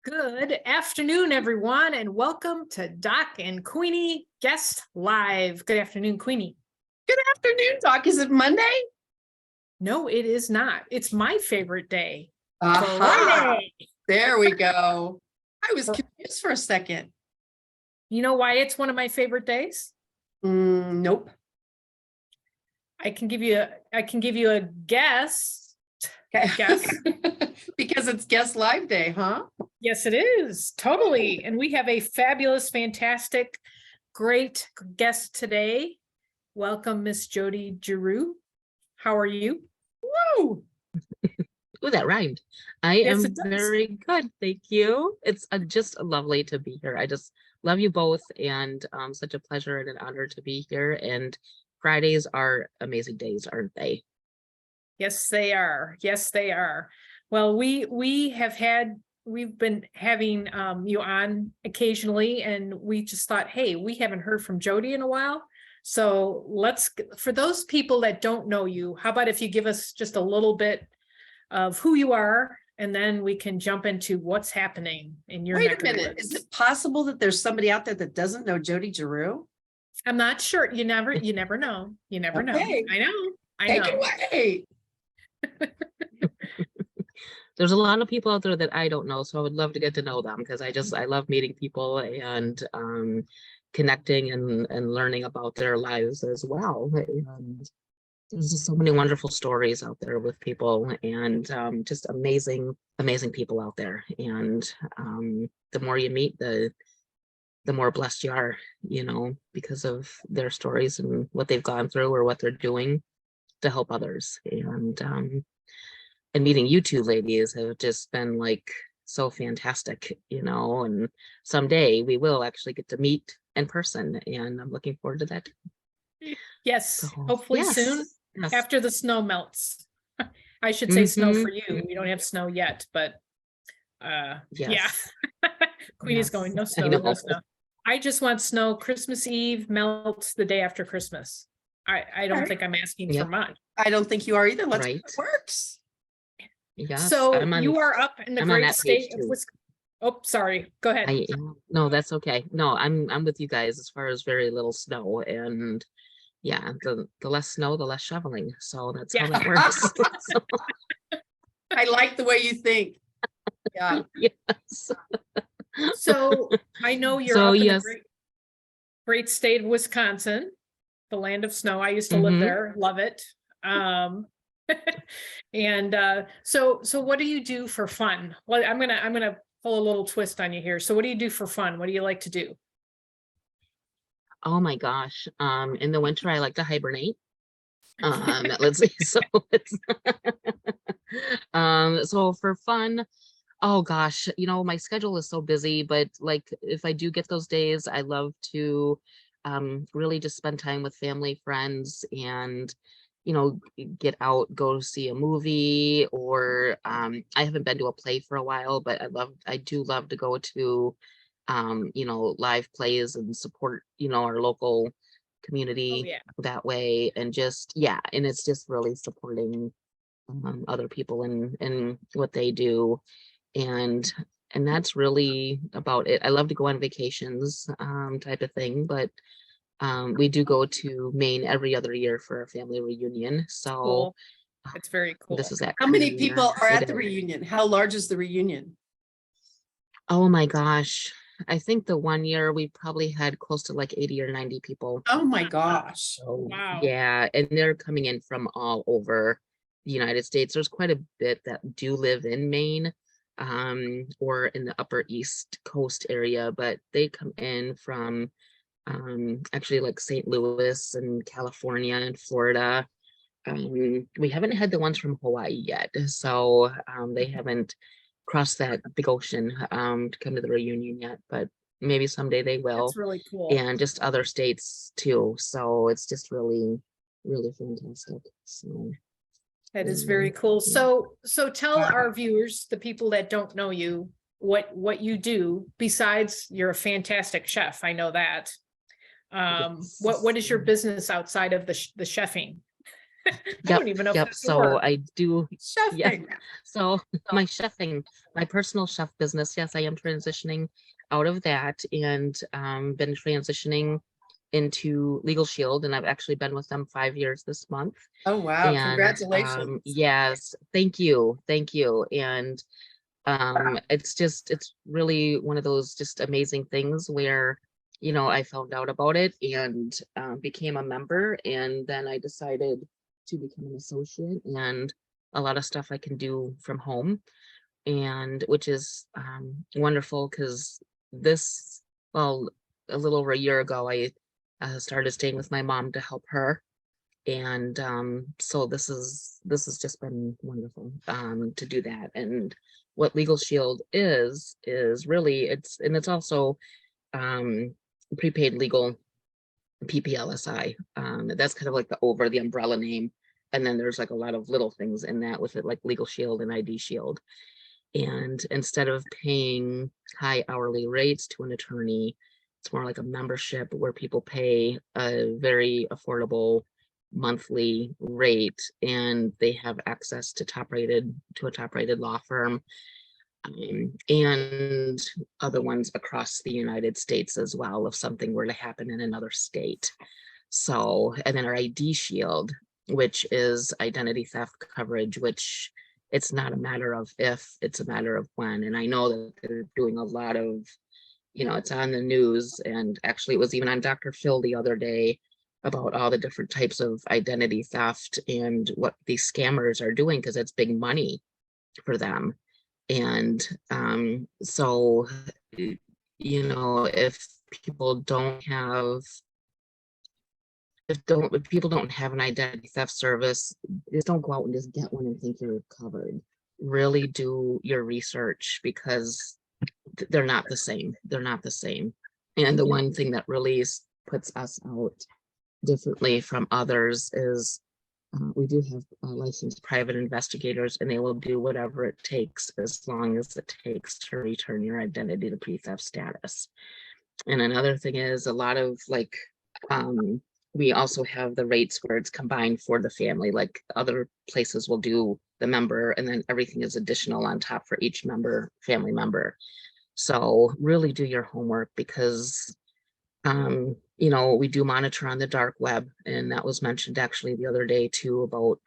Good afternoon, everyone, and welcome to Doc and Queenie Guest Live. Good afternoon, Queenie. Good afternoon, Doc. Is it Monday? No, it is not. It's my favorite day. Aha. Friday. There we go. I was confused for a second. You know why it's one of my favorite days? Nope. I can give you a guess. Okay. Guess. Because it's Guest Live Day, huh? Yes, it is. Totally. And we have a fabulous, fantastic, great guest today. Welcome, Miss Jodi Giroux. How are you? Woo! Oh, that rhymed. I Yes, am it does. very good. Thank you. It's just lovely to be here. I just love you both, and such a pleasure and an honor to be here. And Fridays are amazing days, aren't they? Yes, they are. Yes, they are. Well, we've been having you on occasionally, and we just thought, hey, we haven't heard from Jodi in a while. So for those people that don't know you, how about if you give us just a little bit of who you are, and then we can jump into what's happening in your neck of the Wait a minute. woods. Is it possible that there's somebody out there that doesn't know Jodi Giroux? I'm not sure. You never know. You never know. Okay. I know. Take it away. There's a lot of people out there that I don't know, so I would love to get to know them, because I love meeting people and connecting and learning about their lives as well. And there's just so many wonderful stories out there with people, and just amazing people out there. And the more you meet, the more blessed you are, because of their stories and what they've gone through or what they're doing to help others. And meeting you two ladies have just been like so fantastic, and someday we will actually get to meet in person, and I'm looking forward to that. Yes, So, hopefully yes, soon. yes. After the snow melts. I should say snow for you. Mhm. We don't have snow yet, but yeah. Yes. Queenie's Yes, going, no I snow, no know. snow. I just want snow. Christmas Eve melts the day after Christmas. I don't Alright. think I'm asking for Yep. much. I don't think you are either. Let's see Right. if it works. Yes, So you are up in the I'm on great that page state of too. Wisconsin. Oh, sorry. Go ahead. I am. No, that's okay. No, I'm with you guys as far as very little snow, and yeah, the less snow, the less shoveling. So that's how Yeah. that works. So, I like the way you think. Yeah. yes. So I know you're So up in yes. the great state of Wisconsin, the land of snow. I used to live Mhm. there, love it. And so what do you do for fun? Well, I'm gonna pull a little twist on you here. So what do you do for fun? What do you like to do? Oh my gosh. In the winter I like to hibernate. Let's see. So it's so for fun, oh gosh, my schedule is so busy, but like if I do get those days, I love to really just spend time with family, friends, and get out, go see a movie, or I haven't been to a play for a while, but I do love to go to live plays and support our local community Oh yeah. that way. And and it's just really supporting other people and what they do, and that's really about it. I love to go on vacations, type of thing, but we do go to Maine every other year for a family reunion. So Cool. It's very cool. this is that How kind many of year. people are at It the is. reunion? How large is the reunion? Oh my gosh. I think the one year we probably had close to like 80 or 90 people. Oh my gosh. So Wow. yeah, and they're coming in from all over the United States. There's quite a bit that do live in Maine, or in the upper East Coast area, but they come in from actually like St. Louis and California and Florida. We haven't had the ones from Hawaii yet, so they haven't crossed that big ocean to come to the reunion yet, but maybe someday they will. That's really cool. And just other states too, so it's just really fantastic. So That is very cool. So tell our viewers, the people that don't know you, what you do besides you're a fantastic chef. I know that. yes. What is your business outside of the chefing? I Yep, don't even know if yep. that's a So word. I do, yeah. Chefing. So my chefing, my personal chef business, yes, I am transitioning out of that and been transitioning into Legal Shield, and I've actually been with them 5 years this month. Oh, wow. And Congratulations. yes, thank you, thank you. And it's really one of those just amazing things where, you know, I found out about it and became a member, and then I decided to become an associate, and a lot of stuff I can do from home, and which is wonderful because this, well, a little over a year ago, I started staying with my mom to help her. And so this has just been wonderful to do that. And what Legal Shield is really, it's also um prepaid legal PPLSI. That's kind of like the umbrella name. And then there's like a lot of little things in that with it, like Legal Shield and ID Shield. And instead of paying high hourly rates to an attorney, it's more like a membership where people pay a very affordable monthly rate, and they have access to a top-rated law firm, and other ones across the United States as well, if something were to happen in another state. So, and then our ID Shield, which is identity theft coverage, which it's not a matter of if, it's a matter of when. And I know that they're doing a lot of, you know, it's on the news, and actually it was even on Dr. Phil the other day about all the different types of identity theft and what these scammers are doing, because it's big money for them. And so, you know, people don't have if people don't have an identity theft service, just don't go out and just get one and think you're covered. Really do your research, because they're not the same. They're not the same. And the one thing that really puts us out differently from others is we do have licensed private investigators, and they will do whatever it takes, as long as it takes, to return your identity to pre-theft status. And another thing is, a lot of like we also have the rates where it's combined for the family. Like other places will do the member, and then everything is additional on top for each family member. So really do your homework, because you know, we do monitor on the dark web, and that was mentioned actually the other day too, about,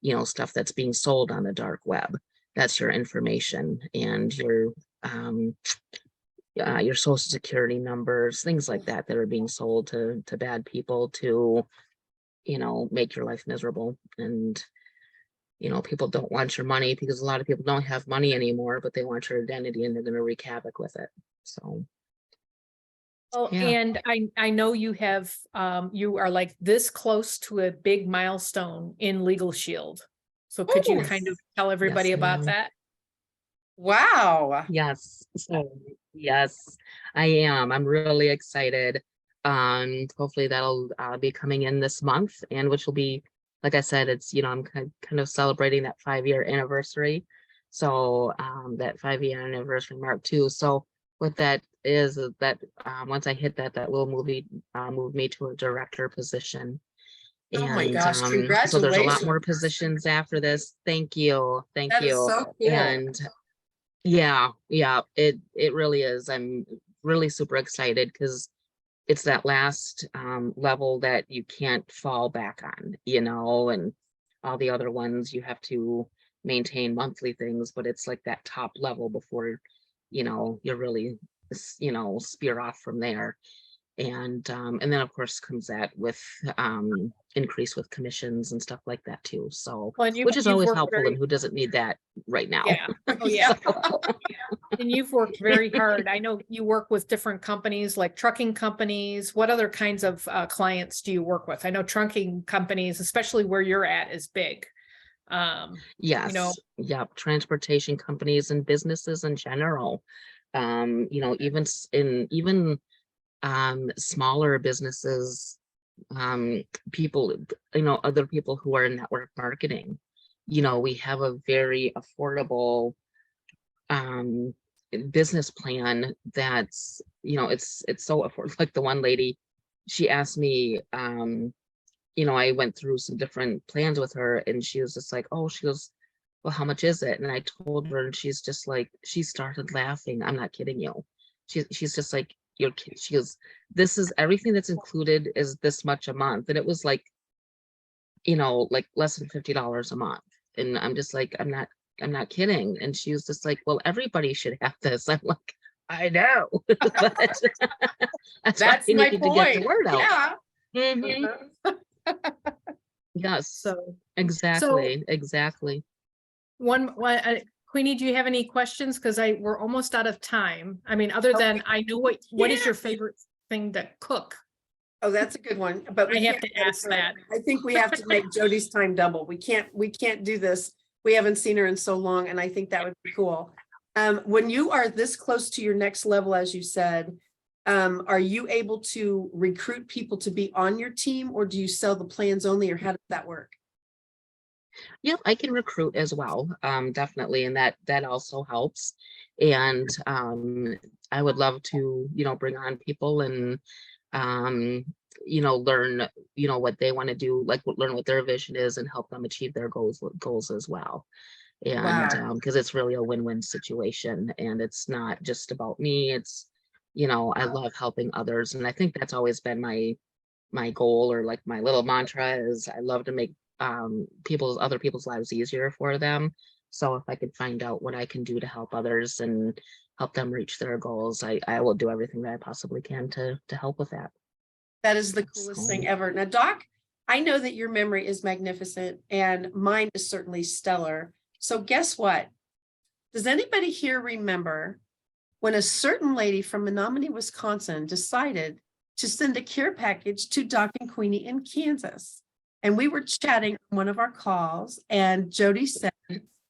you know, stuff that's being sold on the dark web. That's your information and your social security numbers, things like that are being sold to bad people to, you know, make your life miserable. And, you know, people don't want your money, because a lot of people don't have money anymore, but they want your identity, and they're going to wreak havoc with it. So. Well, Yeah. and I know you have, you are like this close to a big milestone in Legal Shield. So could you Ooh. kind of tell everybody Yes, about ma'am. that? Wow. Yes. So yes, I am. I'm really excited. Hopefully that'll be coming in this month, and which will be, like I said, it's, you know, I'm kind of celebrating that 5-year anniversary. So that 5-year anniversary mark too. So what that is that once I hit that, that will move me to a director position. Oh my And gosh, so there's a lot more congratulations. positions after this. Thank you. Thank That is you. so cool. And yeah, it really is. I'm really super excited, because it's that last level that you can't fall back on, you know, and all the other ones you have to maintain monthly things, but it's like that top level before, you know, you're really, you know, spear off from there. And then of course comes that with increase with commissions and stuff like that too. So, Well, and which is you've always worked helpful, very, and who doesn't need that right now? yeah. Oh, yeah. So, And you've worked very hard. I know you work with different companies, like trucking companies. What other kinds of clients do you work with? I know trucking companies, especially where you're at, is big. You know, yes, yep, transportation companies and businesses in general. You know, even smaller businesses, people, you know, other people who are in network marketing. You know, we have a very affordable business plan that's, you know, it's so affordable. Like the one lady, she asked me I went through some different plans with her, and she was just like, oh, she goes, well, how much is it? And I told her, and she's just like, she started laughing. I'm not kidding you. She's just like, you're kidding. She goes, this is everything that's included is this much a month. And it was like, like less than $50 a month. And I'm just like, I'm not kidding. And she was just like, well, everybody should have this. I'm like, I know. But that's why That's we my need to get the point. word out. Yeah. Mhm. Yes, So exactly. one, Queenie, do you have any questions? Because we're almost out of time. I mean, other than I know what is your favorite thing to cook? Oh, that's a good one, but we I have can't to ask that. I think we have to make Jodi's time double. We can't do this. We haven't seen her in so long, and I think that would be cool. When you are this close to your next level, as you said, are you able to recruit people to be on your team, or do you sell the plans only, or how does that work? Yep, I can recruit as well, definitely, and that also helps. And I would love to, bring on people and learn, what they want to do, like learn what their vision is and help them achieve their goals as well. And Wow. because it's really a win-win situation, and it's not just about me. It's, I love helping others, and I think that's always been my goal, or like my little mantra is I love to make other people's lives easier for them. So if I could find out what I can do to help others and help them reach their goals, I will do everything that I possibly can to help with that. That is the coolest thing ever. Now, Doc, I know that your memory is magnificent, and mine is certainly stellar. So guess what? Does anybody here remember when a certain lady from Menominee, Wisconsin decided to send a care package to Doc and Queenie in Kansas? And we were chatting on one of our calls, and Jodi said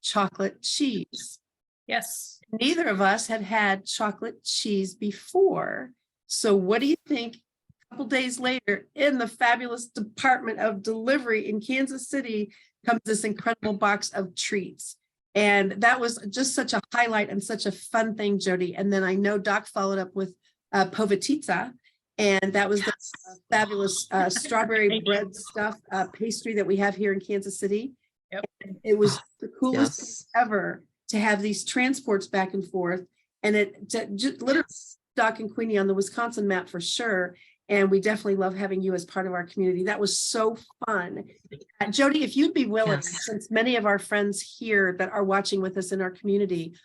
chocolate cheese. Yes. Neither of us had had chocolate cheese before. So what do you think? A couple days later, in the fabulous department of delivery in Kansas City, comes this incredible box of treats. And that was just such a highlight and such a fun thing, Jodi. And then I know Doc followed up with Povatitsa, and that was the fabulous strawberry bread stuff pastry that we have here in Kansas City. Yep. And it was the coolest thing Yes. ever to have these transports back and forth, and it just literally Doc and Queenie on the Wisconsin map for sure. And we definitely love having you as part of our community. That was so fun. Jodi, if you'd be willing, Yes. since many of our friends here that are watching with us in our community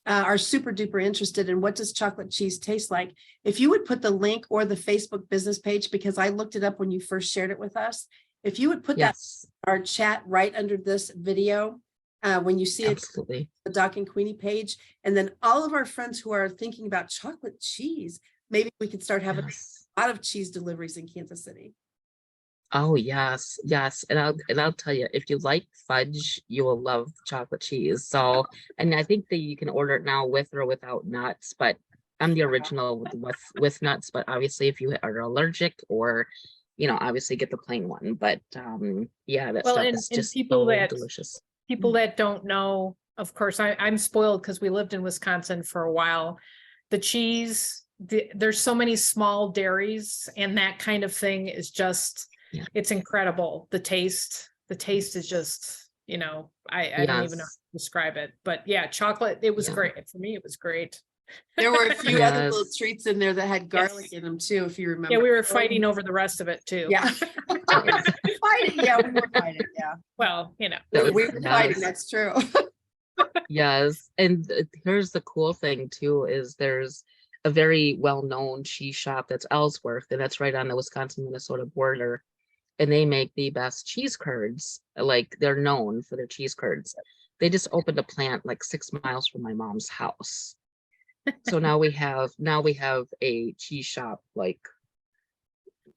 are super duper interested in what does chocolate cheese taste like, if you would put the link or the Facebook business page, because I looked it up when you first shared it with us, if you would put that Yes, in our chat right under this video, when you see it, absolutely. the Doc and Queenie page, and then all of our friends who are thinking about chocolate cheese, maybe we could start having Yes. a lot of cheese deliveries in Kansas City. Oh yes, yes. And I'll tell you, if you like fudge, you will love chocolate cheese. So, and I think that you can order it now with or without nuts, but I'm the original with nuts. But obviously, if you are allergic, or obviously get the plain one. But yeah, that Well, stuff and is just people so delicious. that don't know, of course, I'm spoiled because we lived in Wisconsin for a while. The cheese, there's so many small dairies, and that kind of thing is just, Yeah. it's incredible. The taste is just, I don't even know how Yes. to describe it. But yeah, chocolate, it was Yeah. great. For me, it was great. There were a few other little Yes. treats in there that had garlic Yes. in them too, if you remember. Yeah, we were fighting over the rest of it too. Yeah. Fighting, yeah, we were fighting, yeah. Well, That We was- were fighting, yes. that's true. Yes, and here's the cool thing too, is there's a very well-known cheese shop that's Ellsworth, and that's right on the Wisconsin-Minnesota border, and they make the best cheese curds. Like, they're known for their cheese curds. They just opened a plant like 6 miles from my mom's house. So now we have a cheese shop like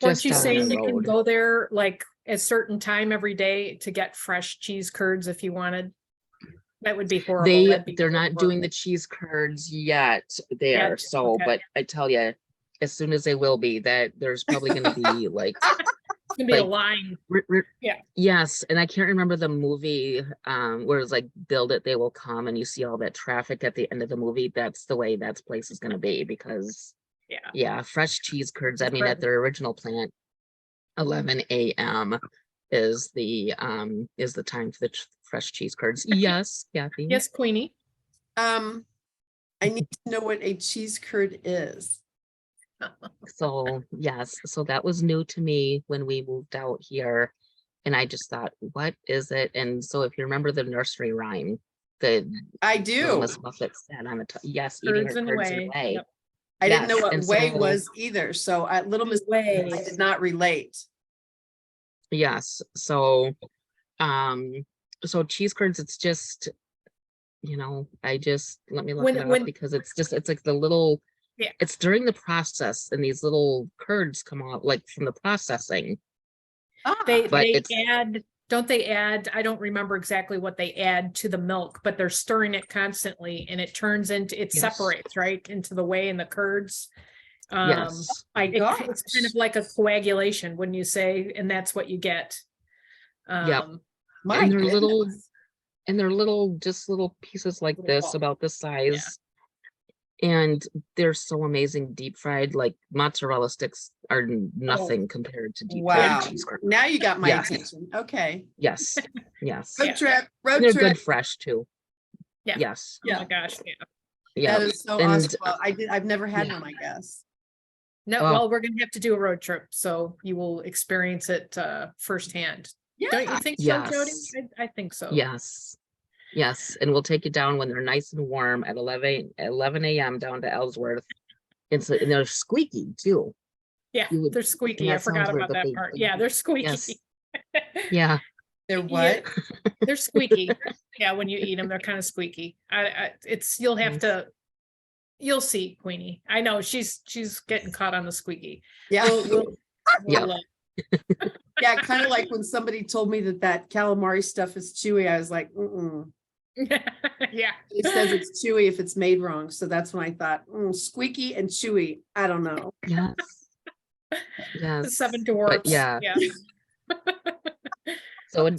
Weren't just you down saying the you can road. go there like a certain time every day to get fresh cheese curds if you wanted? That would be horrible. They're not doing the cheese curds yet there. Yet, So, okay. but I tell you, as soon as they will be, that there's probably going to be like It's gonna be a like, line. Yeah. Yes, and I can't remember the movie where it's like build it, they will come, and you see all that traffic at the end of the movie. That's the way that place is going to be, because Yeah. yeah, fresh cheese curds. I mean, at Incredible. their original plant, 11 a.m. is the time for the fresh cheese curds. Yes, Kathy. Yes, Queenie. I need to know what a cheese curd is. So yes, so that was new to me when we moved out here. And I just thought, what is it? And so if you remember the nursery rhyme, the I little do. Miss Muffet said on the top, yes, eating her Curds and curds and whey. whey. Yep. I didn't know Yes, what and whey so- was either. So at Little Miss, Whey. I did not relate. Yes, so so cheese curds, it's just, I just let me look When- it up when- because it's like the little, Yeah. it's during the process and these little curds come out like from the processing. They But it's- don't they add, I don't remember exactly what they add to the milk, but they're stirring it constantly and it turns into, it Yes. separates, right, into the whey and the curds. Yes, It's kind of like a coagulation, wouldn't you say? And that's what you get. Yep. My and they're little, goodness. and they're little, just little pieces like Little this, ball. about this size. And they're so amazing deep fried, like mozzarella sticks are nothing compared to deep Wow. fried cheese curds. Now you got my Yes. attention. Okay. Yes, yes. Road Yeah. trip, And road they're trip. good fresh too. Yeah. Yes, Oh my gosh, yeah. yeah. That is so And, awesome. Well, I've never had yeah. one, I guess. No, Oh. well, we're gonna have to do a road trip, so you will experience it firsthand. Don't you Yeah. think so, Jody? Yes. I think so. Yes, yes. And we'll take you down when they're nice and warm at 11 a.m. down to Ellsworth. And they're squeaky too. Yeah, You would- they're squeaky. and I that forgot sounds weird, about but that they- part. they- Yeah, they're squeaky. Yes. Yeah, They're what? They're squeaky. Yeah, when you eat them, they're kind of squeaky. You'll have Yes. to, you'll see, Queenie. I know she's getting caught on the squeaky. Yeah. Yeah. We'll, Yeah, kind of like when somebody told me that calamari stuff is chewy, I was like, yeah. It says it's chewy if it's made wrong. So that's when I thought, squeaky and chewy. I don't know. yes. The Yes. seven But dwarfs. yeah, Yeah. so when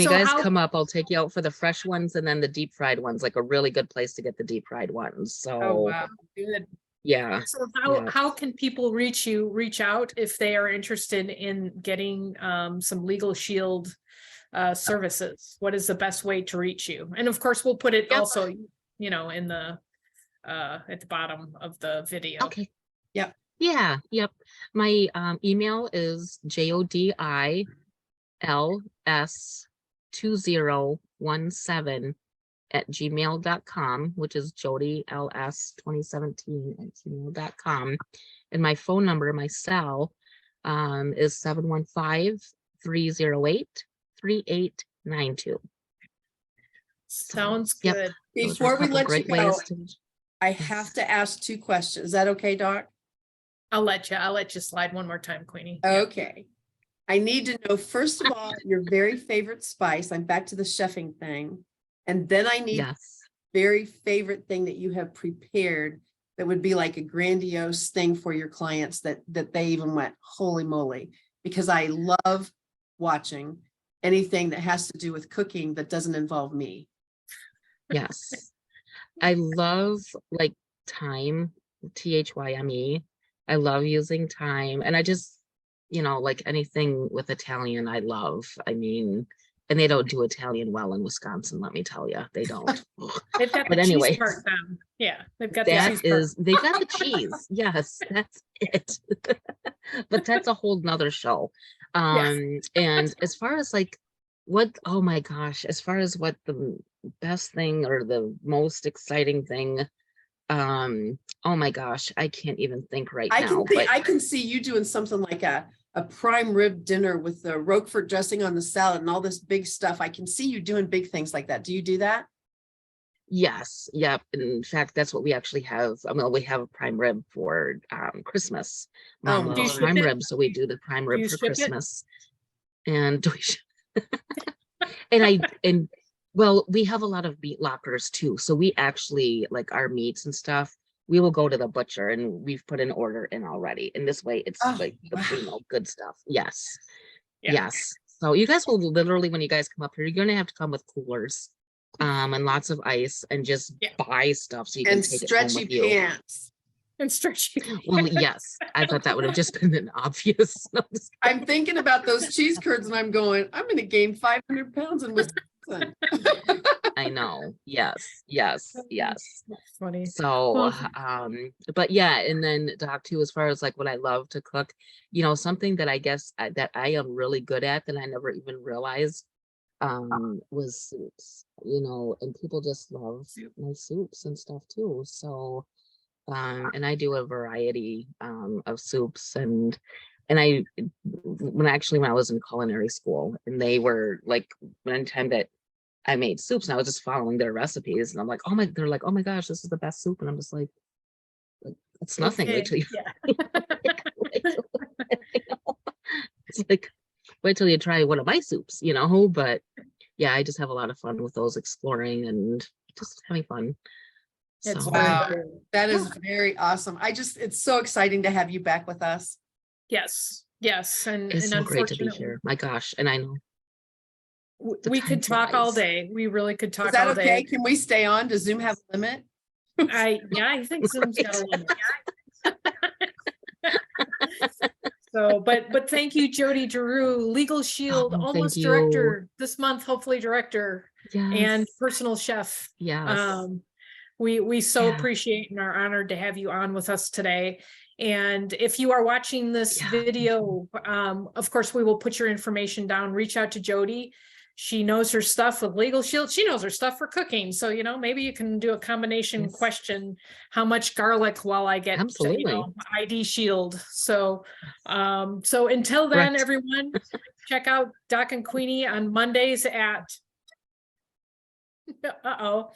you So guys how- come up, I'll take you out for the fresh ones and then the deep fried ones, like a really good place to get the deep fried ones. Oh, So wow. Good. yeah, So Yeah. how can people reach out if they are interested in getting some Legal Shield services? What is the best way to reach you? And of course, we'll put it Yep. also, in the at the bottom of the video. okay. Yep. Yeah, yep. My email is jodils2017@gmail.com, which is jodils2017@gmail.com. And my phone number, my cell, is 715-308-3892. Sounds Yep. good. Those are a Before we couple let you great go, ways to- I have to ask 2 questions. Is that okay, Doc? I'll let you slide one more time, Queenie. Okay. I need to know, first of all, your very favorite spice. I'm back to the chefing thing. And then I need Yes. very favorite thing that you have prepared that would be like a grandiose thing for your clients that they even went, holy moly, because I love watching anything that has to do with cooking that doesn't involve me. Yes. I love like thyme, THYME. I love using thyme. And I just, like anything with Italian, I love. I mean, and they don't do Italian well in Wisconsin, let me tell you. They don't. They've got But the cheese anyway. part down. Yeah, they've got the cheese That part. is, they got the cheese. Yes, that's it. But that's a whole nother show. And as far as like oh my gosh, as far as what the best thing or the most exciting thing, oh my gosh, I can't even think right now. But I can see you doing something like a prime rib dinner with the Roquefort dressing on the salad and all this big stuff. I can see you doing big things like that. Do you do that? yes, yep. In fact, that's what we actually have. We have a prime rib for Christmas. Mom Oh, do you loves ship prime it? rib, so we do the prime rib you for ship it? Christmas. And well, we have a lot of meat lockers too. So we actually like our meats and stuff. We will go to the butcher and we've put an order in already. And this way it's Oh, like the wow. good stuff. Yes. Yeah. Yes. So you guys will literally, when you guys come up here, you're gonna have to come with coolers and lots of ice and just Yeah. buy stuff so you can And take it home stretchy with you. pants. and stretchy. Well, yes, I thought that would have just been an obvious. No, just I'm thinking about those cheese curds and I'm going, I'm gonna gain 500 pounds in Wisconsin. I know. Yes, yes, yes. That's funny. So, Well, but yeah, and then Doc too, as far as like what I love to cook, something that I guess that I am really good at that I never even realized was soups, and people just love my soups and stuff too. So, and I do a variety of soups and when I was in culinary school and they were like, one time that I made soups and I was just following their recipes and I'm like, they're like, oh my gosh, this is the best soup. And I'm just like it's nothing. okay, Wait till you, yeah. it's like, wait till you try one of my soups, but yeah, I just have a lot of fun with those, exploring and just having fun. It's So, very Wow. cool. That is very awesome. It's so exciting to have you back with us. Yes, yes, it's and so great to be unfortunately, here. My gosh. And I know the we time could talk all flies. day. We really could Is talk that all okay? day. Can we stay on? Does Zoom have a limit? I think Zoom's got a Right. limit. So, but thank you, Jodi Giroux, Legal Shield, Oh, thank almost you. director this month, hopefully director and Yes. personal chef. Yes. We so Yeah. appreciate and are honored to have you on with us today. And if you are watching this Yeah. video, of course, we will put your information down. Reach out to Jodi. She knows her stuff with Legal Shield. She knows her stuff for cooking. So, maybe you can do a combination Yes. question. How much garlic while I get, Absolutely. ID Shield. So, so until then, Correct. everyone, check out Doc and Queenie on Mondays at, uh-oh.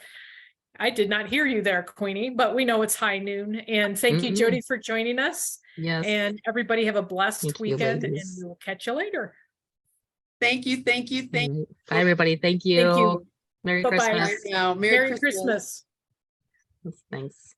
I did not hear you there, Queenie, but we know it's high noon. And thank you, Mm-mm. Jodi, for joining us. Yes. And everybody have a blessed Thank you, weekend, and ladies. we'll catch you later. Thank you. Thank you. Thank All right. Bye, everybody. Thank you. Thank you. Merry Bye-bye. you. Christmas. Right now. Merry Christmas. Thanks.